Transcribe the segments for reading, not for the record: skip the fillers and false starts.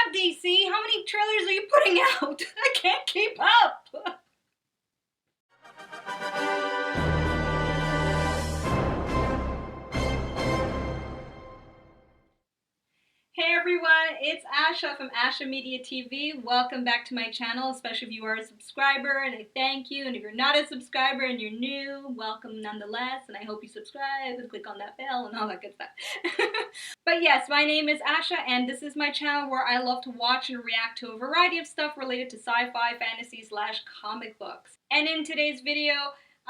up, DC? How many trailers are you putting out? I can't keep up. Hey everyone, it's Asha from Asha Media TV. Welcome back to my channel, especially if you are a subscriber, and I thank you. And if you're not a subscriber and you're new, welcome nonetheless, and I hope you subscribe and click on that bell and all that good stuff. But yes, my name is Asha, and this is my channel where I love to watch and react to a variety of stuff related to sci-fi, fantasy, / comic books. And in today's video,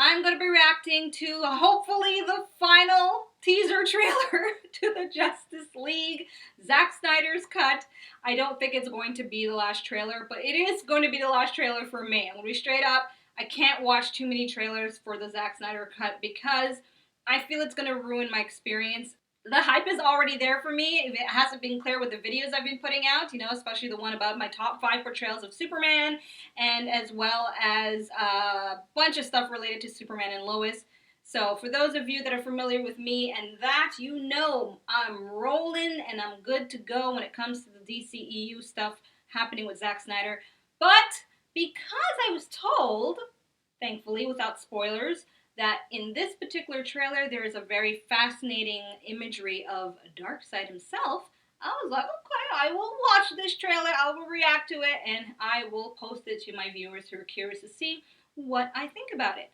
I'm going to be reacting to, hopefully, the final teaser trailer to the Justice League, Zack Snyder's cut. I don't think it's going to be the last trailer, but it is going to be the last trailer for me. I'm going to be straight up. I can't watch too many trailers for the Zack Snyder cut because I feel it's going to ruin my experience. The hype is already there for me. If it hasn't been clear with the videos I've been putting out, you know, especially the one about my top 5 portrayals of Superman, and as well as a bunch of stuff related to Superman and Lois. So for those of you that are familiar with me and that, you know I'm rolling and I'm good to go when it comes to the DCEU stuff happening with Zack Snyder. But because I was told, thankfully without spoilers, that in this particular trailer there is a very fascinating imagery of Darkseid himself, I was like, okay, I will watch this trailer, I will react to it, and I will post it to my viewers who are curious to see what I think about it.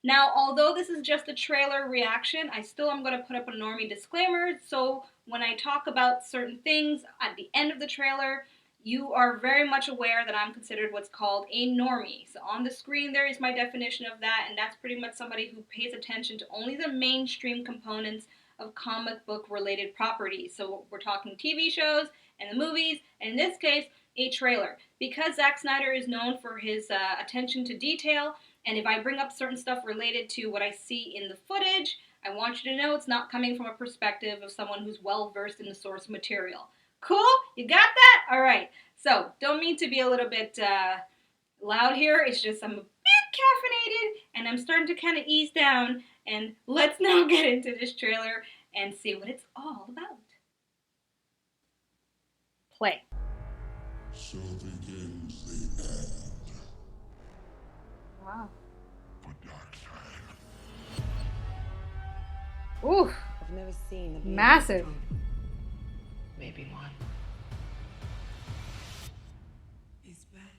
Now, although this is just a trailer reaction, I still am going to put up a Normie disclaimer, so when I talk about certain things at the end of the trailer, you are very much aware that I'm considered what's called a normie. So on the screen there is my definition of that, and that's pretty much somebody who pays attention to only the mainstream components of comic book related properties. So we're talking TV shows and the movies, and in this case, a trailer. Because Zack Snyder is known for his attention to detail, and if I bring up certain stuff related to what I see in the footage, I want you to know it's not coming from a perspective of someone who's well versed in the source material. Cool? You got that? All right. So, don't mean to be a little bit loud here. It's just I'm a bit caffeinated, and I'm starting to kind of ease down. And let's now get into this trailer and see what it's all about. Play. So begins the end. Wow. For Darkseid. Ooh. I've never seen a Massive. Maybe one. He's back.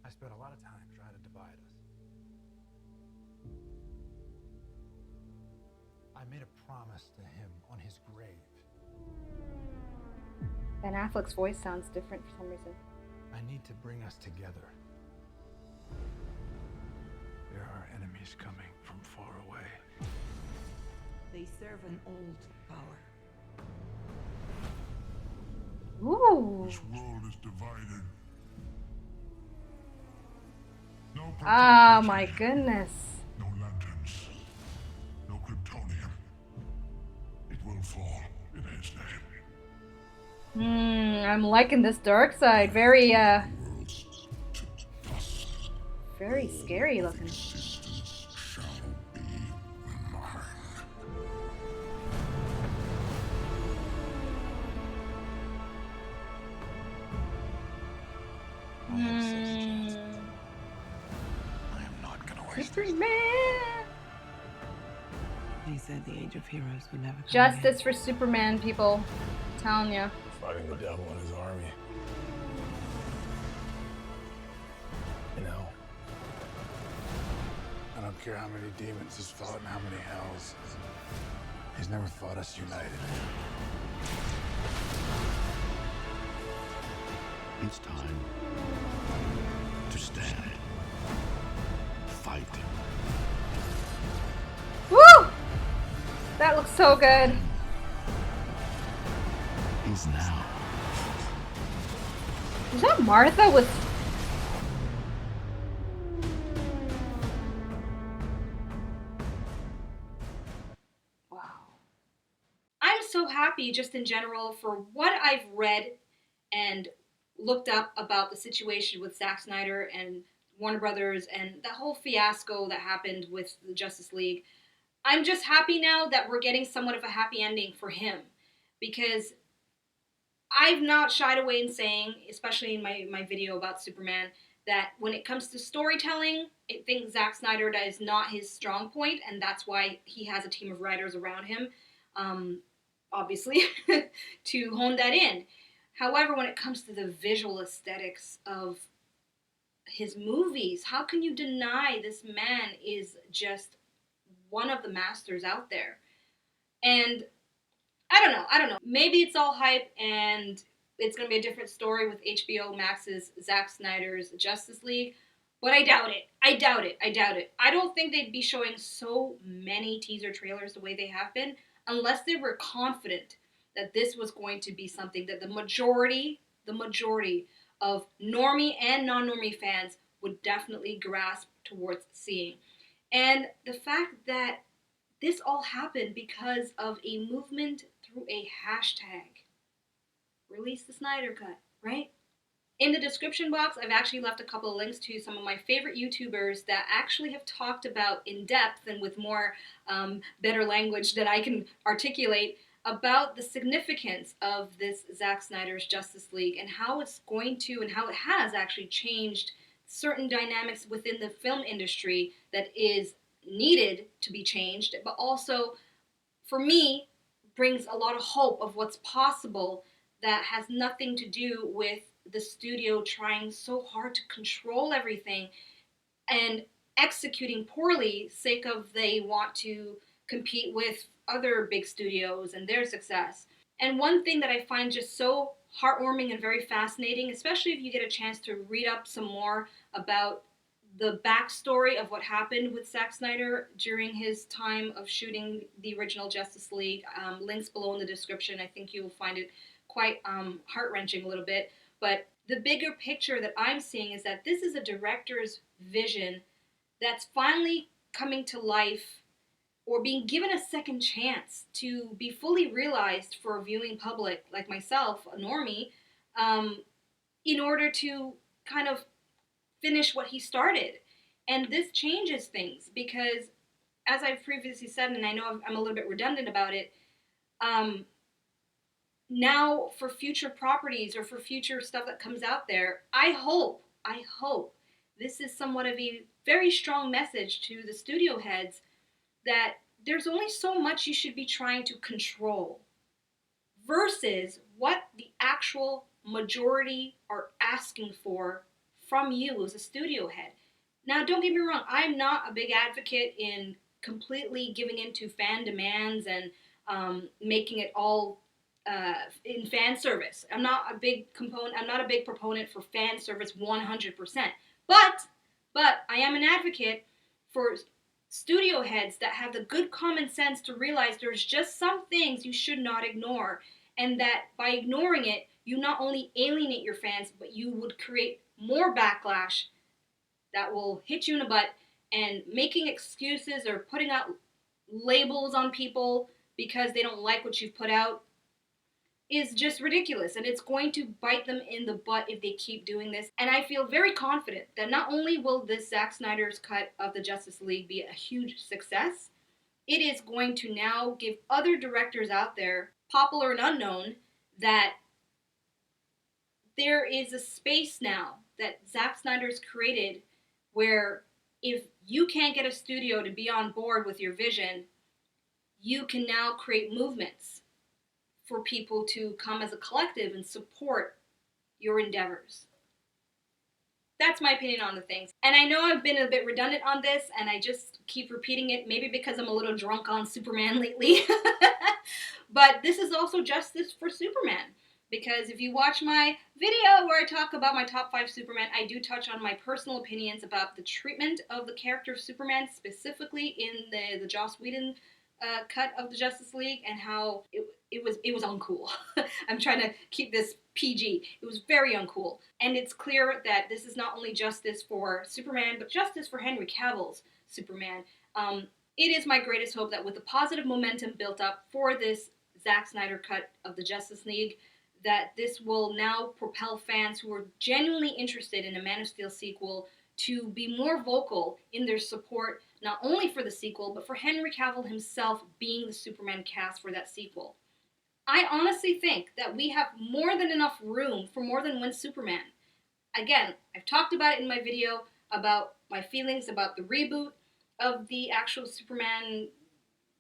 I spent a lot of time trying to divide us. I made a promise to him on his grave. Ben Affleck's voice sounds different for some reason. I need to bring us together. There are enemies coming from far away. They serve an old power. Ooh. This world is divided. No Oh protectors my here. goodness. No lanterns. No kryptonium. It will fall in his name. I'm liking this Darkseid. Very, Worlds to dust. very scary looking. Existence shall be mine. I am not gonna waste this. Superman! They said the age of heroes would never come Justice for Superman, people. I'm telling ya. Fighting the devil and his army. You know, I don't care how many demons he's fought and how many hells. He's never fought us united. It's time to stand. Fight. Woo! That looks so good. Is now. Is that Martha with... Wow. I'm so happy just in general for what I've read and looked up about the situation with Zack Snyder and Warner Brothers and that whole fiasco that happened with the Justice League. I'm just happy now that we're getting somewhat of a happy ending for him, because I've not shied away in saying, especially in my video about Superman, that when it comes to storytelling, I think Zack Snyder, that is not his strong point, and that's why he has a team of writers around him, obviously, to hone that in. However, when it comes to the visual aesthetics of his movies, how can you deny this man is just one of the masters out there? And I don't know. Maybe it's all hype and it's going to be a different story with HBO Max's Zack Snyder's Justice League, but I doubt it. I doubt it. I doubt it. I don't think they'd be showing so many teaser trailers the way they have been unless they were confident that this was going to be something that the majority of normie and non-normie fans would definitely grasp towards seeing. And the fact that this all happened because of a movement through a hashtag. Release the Snyder Cut, right? In the description box, I've actually left a couple of links to some of my favorite YouTubers that actually have talked about in depth and with more better language that I can articulate about the significance of this Zack Snyder's Justice League and how it's going to and how it has actually changed certain dynamics within the film industry that is needed to be changed, but also, for me, brings a lot of hope of what's possible that has nothing to do with the studio trying so hard to control everything and executing poorly sake of they want to compete with other big studios and their success. And one thing that I find just so heartwarming and very fascinating, especially if you get a chance to read up some more about the backstory of what happened with Zack Snyder during his time of shooting the original Justice League. Links below in the description. I think you will find it quite heart-wrenching a little bit. But the bigger picture that I'm seeing is that this is a director's vision that's finally coming to life or being given a second chance to be fully realized for a viewing public like myself, a normie, in order to kind of finish what he started. And this changes things because, as I've previously said, and I know I'm a little bit redundant about it, now for future properties or for future stuff that comes out there, I hope this is somewhat of a very strong message to the studio heads that there's only so much you should be trying to control versus what the actual majority are asking for from you as a studio head. Now, don't get me wrong, I'm not a big advocate in completely giving in to fan demands and making it all in fan service. I'm not a big proponent for fan service 100%. But I am an advocate for studio heads that have the good common sense to realize there's just some things you should not ignore, and that by ignoring it, you not only alienate your fans, but you would create more backlash that will hit you in the butt, and making excuses or putting out labels on people because they don't like what you've put out is just ridiculous, and it's going to bite them in the butt if they keep doing this. And I feel very confident that not only will this Zack Snyder's cut of the Justice League be a huge success, it is going to now give other directors out there, popular and unknown, that there is a space now that Zack Snyder's created where if you can't get a studio to be on board with your vision, you can now create movements for people to come as a collective and support your endeavors. That's my opinion on the things. And I know I've been a bit redundant on this, and I just keep repeating it, maybe because I'm a little drunk on Superman lately. But this is also justice for Superman. Because if you watch my video where I talk about my top 5 Superman, I do touch on my personal opinions about the treatment of the character of Superman, specifically in the Joss Whedon cut of the Justice League, and how it was uncool. I'm trying to keep this PG. It was very uncool. And it's clear that this is not only justice for Superman, but justice for Henry Cavill's Superman. It is my greatest hope that with the positive momentum built up for this Zack Snyder cut of the Justice League, that this will now propel fans who are genuinely interested in a Man of Steel sequel to be more vocal in their support, not only for the sequel, but for Henry Cavill himself being the Superman cast for that sequel. I honestly think that we have more than enough room for more than one Superman. Again, I've talked about it in my video about my feelings about the reboot of the actual Superman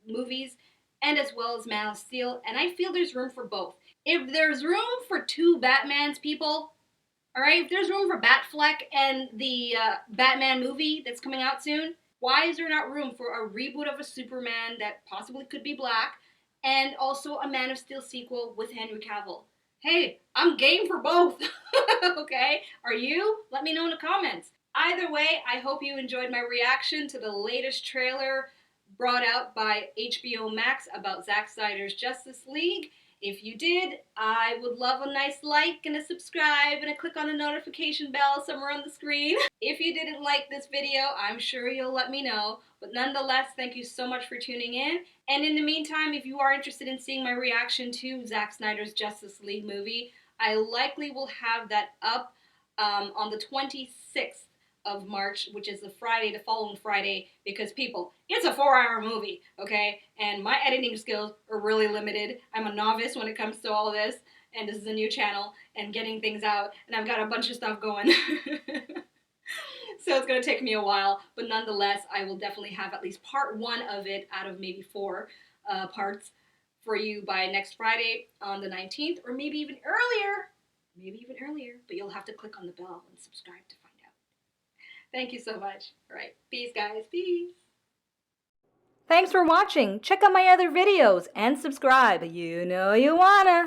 movies, and as well as Man of Steel, and I feel there's room for both. If there's room for two Batmans, people, alright, if there's room for Batfleck and the Batman movie that's coming out soon, why is there not room for a reboot of a Superman that possibly could be black, and also a Man of Steel sequel with Henry Cavill? Hey, I'm game for both. Okay? Are you? Let me know in the comments. Either way, I hope you enjoyed my reaction to the latest trailer brought out by HBO Max about Zack Snyder's Justice League. If you did, I would love a nice like and a subscribe and a click on the notification bell somewhere on the screen. If you didn't like this video, I'm sure you'll let me know. But nonetheless, thank you so much for tuning in. And in the meantime, if you are interested in seeing my reaction to Zack Snyder's Justice League movie, I likely will have that up on the 26th of March, which is the following Friday, because people, it's a 4-hour movie, okay? And my editing skills are really limited. I'm a novice when it comes to all this, and this is a new channel, and getting things out, and I've got a bunch of stuff going. So it's going to take me a while, but nonetheless, I will definitely have at least part 1 of it out of maybe 4 parts for you by next Friday on the 19th, or maybe even earlier, but you'll have to click on the bell and subscribe to find out. Thank you so much. All right, peace guys, peace. Thanks for watching. Check out my other videos and subscribe. You know you wanna.